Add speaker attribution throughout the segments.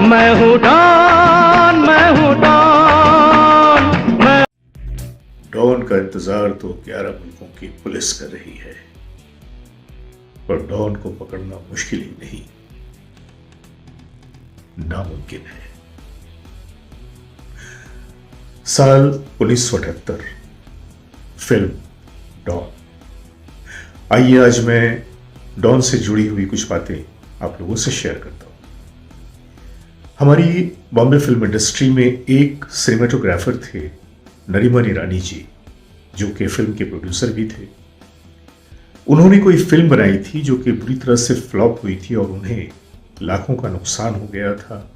Speaker 1: मैं हूँ डॉन, मैं हूँ डॉन, मैं।
Speaker 2: डॉन का इंतजार तो 11 मुल्कों की पुलिस कर रही है, पर डॉन को पकड़ना मुश्किल ही नहीं, नामुमकिन है। साल 1978, फिल्म डॉन। आइए आज मैं डॉन से जुड़ी हुई कुछ बातें आप लोगों से शेयर करता हूं। हमारी बॉम्बे फिल्म इंडस्ट्री में एक सिनेमेटोग्राफर थे, नरीमन ईरानी जी, जो कि फिल्म के प्रोड्यूसर भी थे। उन्होंने कोई फिल्म बनाई थी जो कि बुरी तरह से फ्लॉप हुई थी और उन्हें लाखों का नुकसान हो गया था,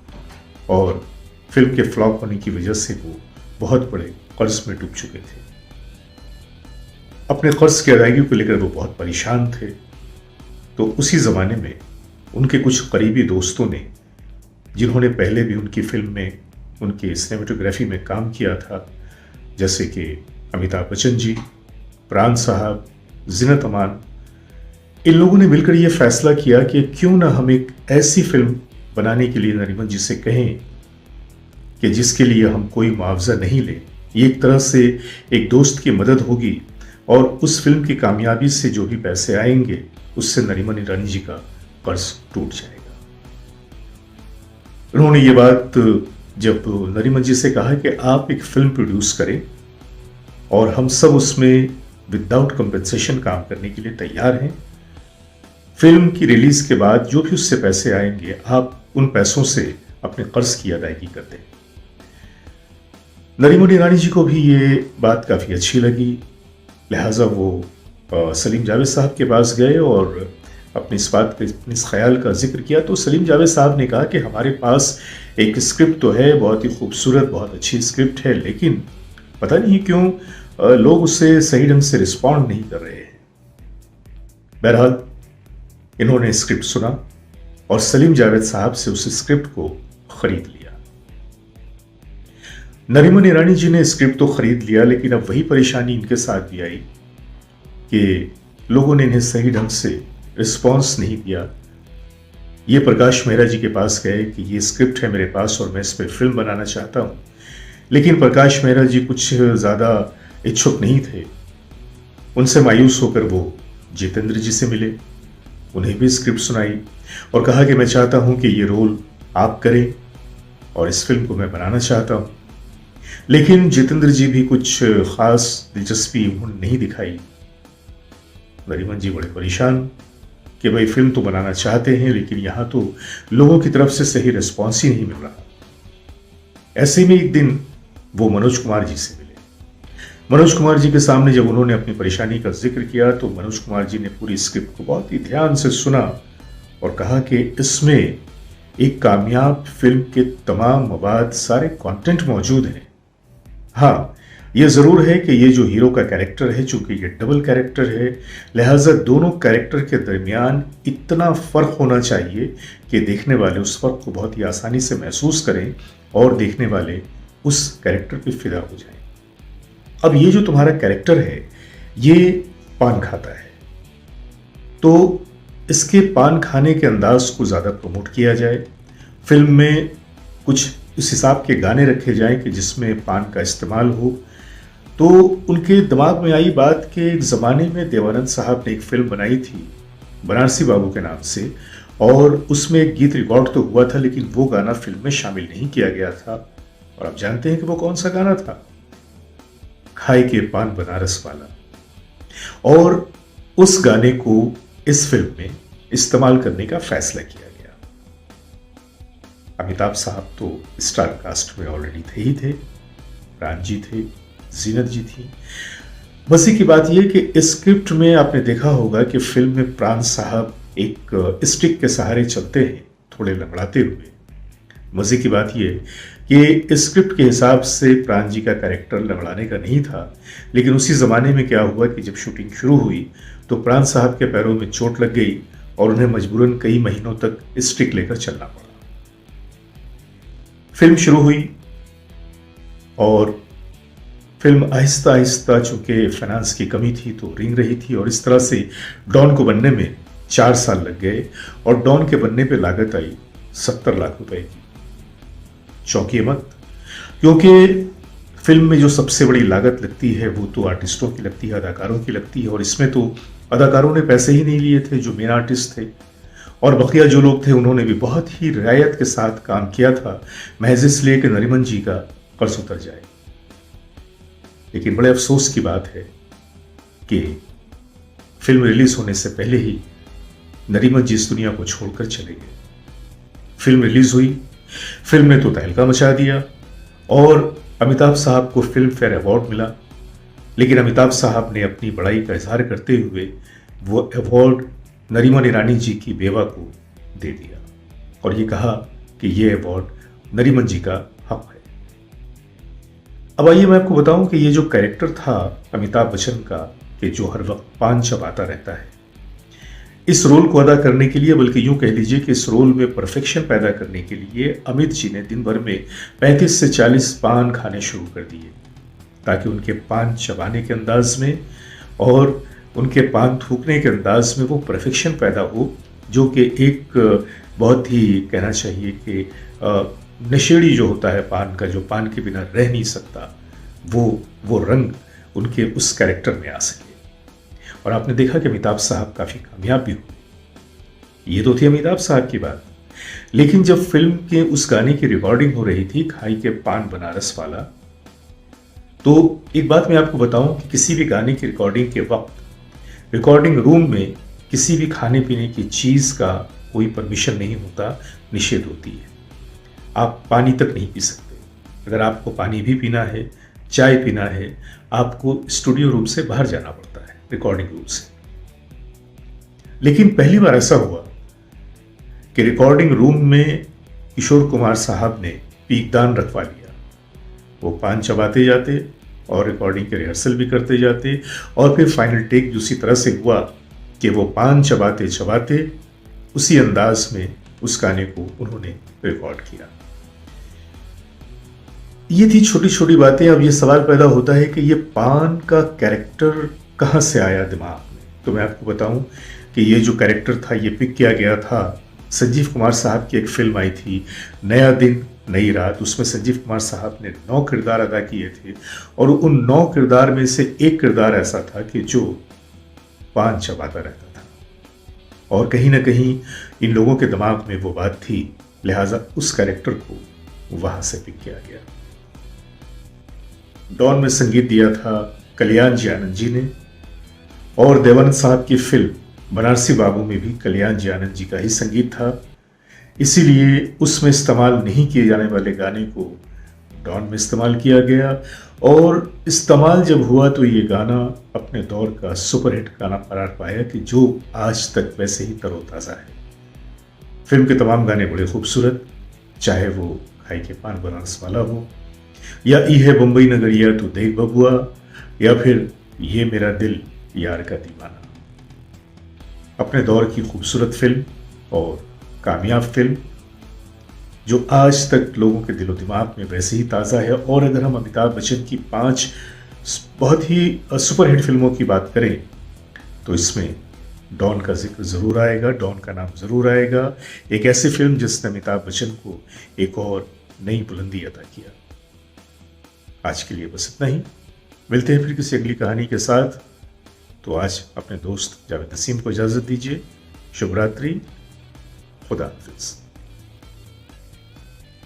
Speaker 2: और फिल्म के फ्लॉप होने की वजह से वो बहुत बड़े कर्ज में डूब चुके थे। अपने कर्ज की अदायगी को लेकर वो बहुत परेशान थे। तो उसी ज़माने में उनके कुछ करीबी दोस्तों ने, जिन्होंने पहले भी उनकी फिल्म में, उनकी सिनेमेटोग्राफी में काम किया था, जैसे कि अमिताभ बच्चन जी, प्राण साहब, जीनत अमान, इन लोगों ने मिलकर यह फैसला किया कि क्यों ना हम एक ऐसी फिल्म बनाने के लिए नरीमन जी से कहें कि जिसके लिए हम कोई मुआवजा नहीं लें। ये एक तरह से एक दोस्त की मदद होगी और उस फिल्म की कामयाबी से जो भी पैसे आएंगे उससे नरीमन ईरानी जी का कर्ज टूट जाएगा। उन्होंने ये बात जब नरीमन जी से कहा कि आप एक फिल्म प्रोड्यूस करें और हम सब उसमें विदाउट कंपेंसेशन काम करने के लिए तैयार हैं, फिल्म की रिलीज के बाद जो भी उससे पैसे आएंगे आप उन पैसों से अपने कर्ज की अदायगी कर दें। नरीमन ईरानी जी को भी ये बात काफ़ी अच्छी लगी, लिहाजा वो सलीम जावेद साहब के पास गए और अपनी इस बात के, अपने इस ख्याल का जिक्र किया। तो सलीम जावेद साहब ने कहा कि हमारे पास एक स्क्रिप्ट तो है, बहुत ही खूबसूरत, बहुत अच्छी स्क्रिप्ट है, लेकिन पता नहीं क्यों लोग उससे सही ढंग से रिस्पॉन्ड नहीं कर रहे हैं। बहरहाल इन्होंने स्क्रिप्ट सुना और सलीम जावेद साहब से उस स्क्रिप्ट को खरीद लिया। नरीमन ईरानी जी ने स्क्रिप्ट तो खरीद लिया, लेकिन अब वही परेशानी इनके साथ भी आई कि लोगों ने इन्हें सही ढंग से रिस्पॉन्स नहीं दिया। ये प्रकाश मेहरा जी के पास गए कि ये स्क्रिप्ट है मेरे पास और मैं इस पर फिल्म बनाना चाहता हूँ, लेकिन प्रकाश मेहरा जी कुछ ज़्यादा इच्छुक नहीं थे। उनसे मायूस होकर वो जितेंद्र जी से मिले, उन्हें भी स्क्रिप्ट सुनाई और कहा कि मैं चाहता हूँ कि ये रोल आप करें और इस फिल्म को मैं बनाना चाहता हूँ। लेकिन जितेंद्र जी भी कुछ खास दिलचस्पी उन्होंने नहीं दिखाई। नरीमन जी बड़े परेशान कि भाई फिल्म तो बनाना चाहते हैं, लेकिन यहाँ तो लोगों की तरफ से सही रिस्पॉन्स ही नहीं मिल रहा। ऐसे में एक दिन वो मनोज कुमार जी से मिले। मनोज कुमार जी के सामने जब उन्होंने अपनी परेशानी का जिक्र किया तो मनोज कुमार जी ने पूरी स्क्रिप्ट को बहुत ही ध्यान से सुना और कहा कि इसमें एक कामयाब फिल्म के तमाम मवाद, सारे कंटेंट मौजूद हैं। हाँ, ये ज़रूर है कि ये जो हीरो का कैरेक्टर है, चूंकि ये डबल कैरेक्टर है, लिहाजा दोनों कैरेक्टर के दरमियान इतना फ़र्क होना चाहिए कि देखने वाले उस फ़र्क को बहुत ही आसानी से महसूस करें और देखने वाले उस कैरेक्टर पे फिदा हो जाएं। अब ये जो तुम्हारा कैरेक्टर है ये पान खाता है, तो इसके पान खाने के अंदाज को ज़्यादा प्रमोट किया जाए। फिल्म में कुछ इस हिसाब के गाने रखे जाएं कि जिसमें पान का इस्तेमाल हो। तो उनके दिमाग में आई बात कि एक ज़माने में देवानंद साहब ने एक फिल्म बनाई थी बनारसी बाबू के नाम से, और उसमें एक गीत रिकॉर्ड तो हुआ था, लेकिन वो गाना फिल्म में शामिल नहीं किया गया था। और आप जानते हैं कि वो कौन सा गाना था? खाए के पान बनारस वाला। और उस गाने को इस फिल्म में इस्तेमाल करने का फैसला किया गया। अमिताभ साहब तो स्टार कास्ट में ऑलरेडी थे ही थे, प्राण जी थे, जीनत जी थी। मजे की बात यह कि इस स्क्रिप्ट में आपने देखा होगा कि फिल्म में प्राण साहब एक स्टिक के सहारे चलते हैं, थोड़े लंगड़ाते हुए। मजे की बात यह कि इस स्क्रिप्ट के हिसाब से प्राण जी का कैरेक्टर लंगड़ाने का नहीं था, लेकिन उसी ज़माने में क्या हुआ कि जब शूटिंग शुरू हुई तो प्राण साहब के पैरों में चोट लग गई और उन्हें मजबूरन कई महीनों तक स्टिक लेकर चलना पड़ा। फिल्म शुरू हुई और फिल्म आहिस्ता आहिस्ता, चूंकि फाइनेंस की कमी थी तो रिंग रही थी, और इस तरह से डॉन को बनने में 4 साल लग गए और डॉन के बनने पे लागत आई 70 लाख रुपए की। चौंकिए मत, क्योंकि फिल्म में जो सबसे बड़ी लागत लगती है वो तो आर्टिस्टों की लगती है, अदाकारों की लगती है, और इसमें तो अदाकारों ने पैसे ही नहीं लिए थे जो मेन आर्टिस्ट थे, और बकिया जो लोग थे उन्होंने भी बहुत ही रियायत के साथ काम किया था, महज इसलिए कि नरीमन जी का कर्ज उतर जाए। लेकिन बड़े अफसोस की बात है कि फिल्म रिलीज होने से पहले ही नरीमन जी इस दुनिया को छोड़कर चले गए। फिल्म रिलीज हुई, फिल्म ने तो तहलका मचा दिया और अमिताभ साहब को फिल्म फेयर अवार्ड मिला, लेकिन अमिताभ साहब ने अपनी बड़ाई का इजहार करते हुए वो अवार्ड नरीमन ईरानी जी की बेवा को दे दिया और ये कहा कि ये अवार्ड नरीमन जी का हक है। अब आइए मैं आपको बताऊं कि ये जो कैरेक्टर था अमिताभ बच्चन का, कि जो हर वक्त पान चबाता रहता है, इस रोल को अदा करने के लिए, बल्कि यूं कह लीजिए कि इस रोल में परफेक्शन पैदा करने के लिए अमित जी ने दिन भर में 35 से 40 पान खाने शुरू कर दिए, ताकि उनके पान चबाने के अंदाज में और उनके पान थूकने के अंदाज में वो परफेक्शन पैदा हो, जो कि एक बहुत ही कहना चाहिए कि नशेड़ी जो होता है पान का, जो पान के बिना रह नहीं सकता, वो रंग उनके उस कैरेक्टर में आ सके। और आपने देखा कि अमिताभ साहब काफी कामयाब भी हुए। ये तो थी अमिताभ साहब की बात, लेकिन जब फिल्म के उस गाने की रिकॉर्डिंग हो रही थी, खाई के पान बनारस वाला, तो एक बात मैं आपको बताऊं कि किसी भी गाने की रिकॉर्डिंग के वक्त रिकॉर्डिंग रूम में किसी भी खाने पीने की चीज का कोई परमिशन नहीं होता, निषेध होती है। आप पानी तक नहीं पी सकते। अगर आपको पानी भी पीना है, चाय पीना है, आपको स्टूडियो रूम से बाहर जाना पड़ता है, रिकॉर्डिंग रूम से। लेकिन पहली बार ऐसा हुआ कि रिकॉर्डिंग रूम में किशोर कुमार साहब ने पीकदान रखवा लिया। वो पान चबाते जाते और रिकॉर्डिंग के रिहर्सल भी करते जाते, और फिर फाइनल टेक उसी तरह से हुआ कि वो पान चबाते चबाते उसी अंदाज में उस गाने को उन्होंने रिकॉर्ड किया। ये थी छोटी छोटी बातें। अब ये सवाल पैदा होता है कि ये पान का कैरेक्टर कहाँ से आया दिमाग में। तो मैं आपको बताऊं कि ये जो कैरेक्टर था ये पिक किया गया था, संजीव कुमार साहब की एक फिल्म आई थी नया दिन नई रात। उसमें संजीव कुमार साहब ने 9 किरदार अदा किए थे, और उन 9 किरदार में से एक किरदार ऐसा था कि जो पान चबाता रहता था, और कहीं ना कहीं इन लोगों के दिमाग में वो बात थी, लिहाजा उस कैरेक्टर को वहां से पिक किया गया। डॉन में संगीत दिया था कल्याण जी आनंद जी ने, और देवानंद साहब की फिल्म बनारसी बाबू में भी कल्याण जी आनंद जी का ही संगीत था, इसीलिए उसमें इस्तेमाल नहीं किए जाने वाले गाने को डॉन में इस्तेमाल किया गया। और इस्तेमाल जब हुआ तो ये गाना अपने दौर का सुपरहिट गाना करार पाया, कि जो आज तक वैसे ही तरोताज़ा है। फिल्म के तमाम गाने बड़े खूबसूरत, चाहे वो खाई के पान बनारस वाला हो, या ई है बम्बई नगरिया तू देख बबुआ, या फिर ये मेरा दिल यार का दीवाना। अपने दौर की खूबसूरत फिल्म और कामयाब फिल्म, जो आज तक लोगों के दिलो दिमाग में वैसे ही ताज़ा है। और अगर हम अमिताभ बच्चन की 5 बहुत ही सुपरहिट फिल्मों की बात करें तो इसमें डॉन का जिक्र ज़रूर आएगा, डॉन का नाम ज़रूर आएगा। एक ऐसी फिल्म जिसने अमिताभ बच्चन को एक और नई बुलंदी अता किया। आज के लिए बस इतना ही, मिलते हैं फिर किसी अगली कहानी के साथ। तो आज अपने दोस्त जावेद नसीम को इजाज़त दीजिए। शुभ रात्रि, खुदा हाफिज़।